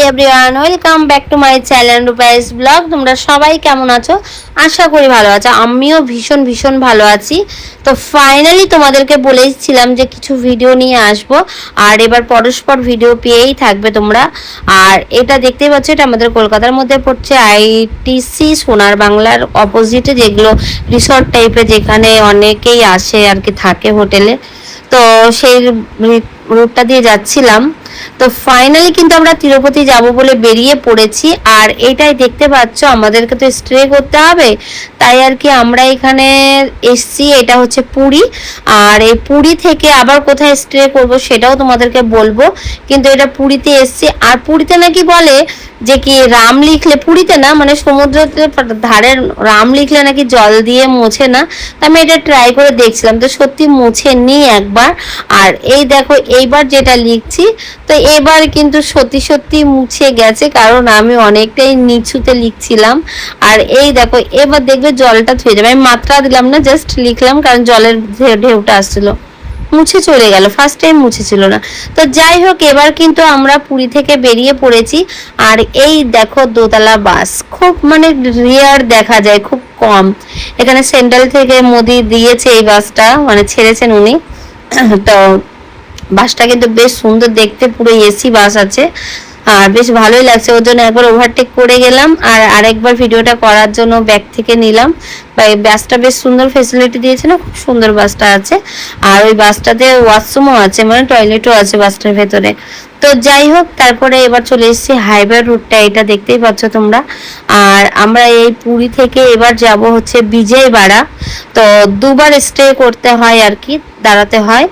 Everyone, welcome back to my channel Rupai's vlog. তোমরা সবাই কেমন আছো? আশা করি ভালো আছো। আমিও ভীষণ ভীষণ ভালো আছি। তো ফাইনালি তোমাদেরকে বলেছিলাম যে কিছু ভিডিও নিয়ে আসব, আর এবার পরস্পর ভিডিও পেয়েই থাকবে তোমরা। আর এটা দেখতেই পাচ্ছ, এটা আমাদের কলকাতার মধ্যে পড়ছে, আইটিসি সোনার বাংলার অপোজিটে, যেগুলো রিসর্ট টাইপের, যেখানে অনেকেই আসে আর কি, থাকে হোটেলে। তো সেই রুটটা দিয়ে যাচ্ছিলাম। তো ফাইনালি কিন্তু আমরা তিরুপতি যাব বলে বেরিয়ে পড়েছি। আর এটাই দেখতে পাচ্ছ, আমাদেরকে তো স্টে করতে হবে, তাই আর কি আমরা এখানে এসছি। এটা হচ্ছে পুরী, আর এই পুরী থেকে আবার কোথায় স্টে করব সেটাও তোমাদেরকে বলবো। কিন্তু এটা পুরীতে এসছি। আর পুরীতে নাকি বলে যে কি রাম লিখলে, পুরীতে না মানে সমুদ্রের ধারে রাম লিখলে নাকি জল দিয়ে মোছে না। তো আমি এটা ট্রাই করে দেখছিলাম, তো সত্যি মুছে নি একবার। আর এই দেখো এইবার যেটা লিখছি, তো এবার কিন্তু সত্যি সত্যি মুছে গেছে, কারণ আমি অনেকটাই নিচুতে লিখছিলাম। আর এই দেখো এবার দেখবে জলটা ধুয়ে যাবে। আমি মাত্রা দিলাম না, জাস্ট লিখলাম, কারণ জলের ঢেউটা আসছিল, মুছে চলে গেল। ফার্স্ট টাইম মুছেছিল না। তো যাই হোক, এবার কিন্তু আমরা পুরী থেকে বেরিয়ে পড়েছি। আর এই দেখো দোতলা বাস, খুব মানে রেয়ার দেখা যায়, খুব কম। এখানে সেন্ট্রাল থেকে মোদি দিয়েছে এই বাসটা, মানে ছেড়েছেন উনি। তো বাসটা কিন্তু বেশ সুন্দর দেখতে, পুরো এসি বাস আছে, আর বেশ ভালোই লাগছে। ওর জন্য একবার ওভারটেক করে গেলাম, আর আরেকবার ভিডিওটা করার জন্য ব্যাক থেকে নিলাম। বাসটা বেশ সুন্দর ফেসিলিটি দিয়েছে না, খুব সুন্দর বাসটা আছে। আর ওই বাসটাতে ওয়াশরুমও আছে, মানে টয়লেটও আছে বাসটার ভেতরে। তো যাই হোক, তারপরে এবার চলে এসেছি হাইওয়ে রুটটা, এটা দেখতেই পাচ্ছ তোমরা। আর আমরা এই পুরী থেকে এবার যাব হচ্ছে বিজয়বাড়া। তো দুবার স্টে করতে হয় আর কি, দাঁড়াতে হয়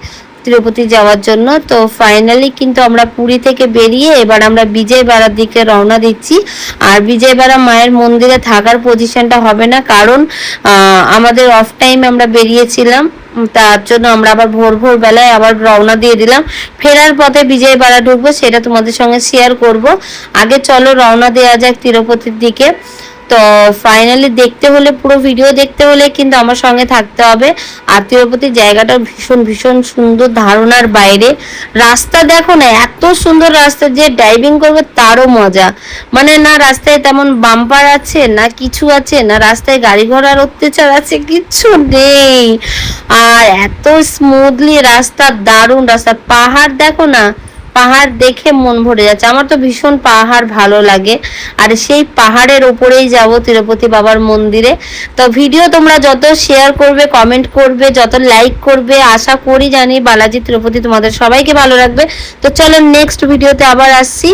তিরুপতি যাওয়ার জন্য। তো ফাইনালি কিন্তু আমরা পুরী থেকে বেরিয়ে এবার আমরা বিজয়বাড়ার দিকে রওনা দিচ্ছি। আর বিজয়বাড়া মায়ের মন্দিরে থাকার পজিশনটা হবে না, কারণ আমাদের অফ টাইম আমরা বেরিয়েছিলাম, তার জন্য আমরা আবার ভোর ভোর বেলায় আবার রওনা দিয়ে দিলাম। ফেরার পথে বিজয়বাড়া ঢুকবো, সেটা তোমাদের সঙ্গে শেয়ার করব। আগে চলো রওনা দেওয়া যাক তিরুপতির দিকে। তো ফাইনালি দেখতে হলে, পুরো ভিডিও দেখতে হলে কিন্তু আমার সঙ্গে থাকতে হবে। আর তিরুপতির জায়গাটা ভীষণ ভীষণ সুন্দর, ধারণার বাইরে। রাস্তা দেখো না, এত সুন্দর রাস্তা যে ড্রাইভিং করবে তারও মজা। মানে না রাস্তায় তেমন বাম্পার আছে, না কিছু আছে, না রাস্তায় গাড়ি ঘোড়ার অত্যাচার আছে, কিচ্ছু নেই। আর এত স্মুথলি রাস্তা, দারুণ রাস্তা। পাহাড় দেখো না, পাহাড় দেখে মন ভরে যাচ্ছে। আমার তো ভীষণ পাহাড় ভালো লাগে। আর সেই পাহাড়ের উপরেই যাব তিরুপতি বাবার মন্দিরে। তো ভিডিও তোমরা যত শেয়ার করবে, কমেন্ট করবে, যত লাইক করবে, আশা করি জানি বালাজি তিরুপতি তোমাদের সবাইকে ভালো রাখবে। তো চলো নেক্সট ভিডিওতে আবার আসছি।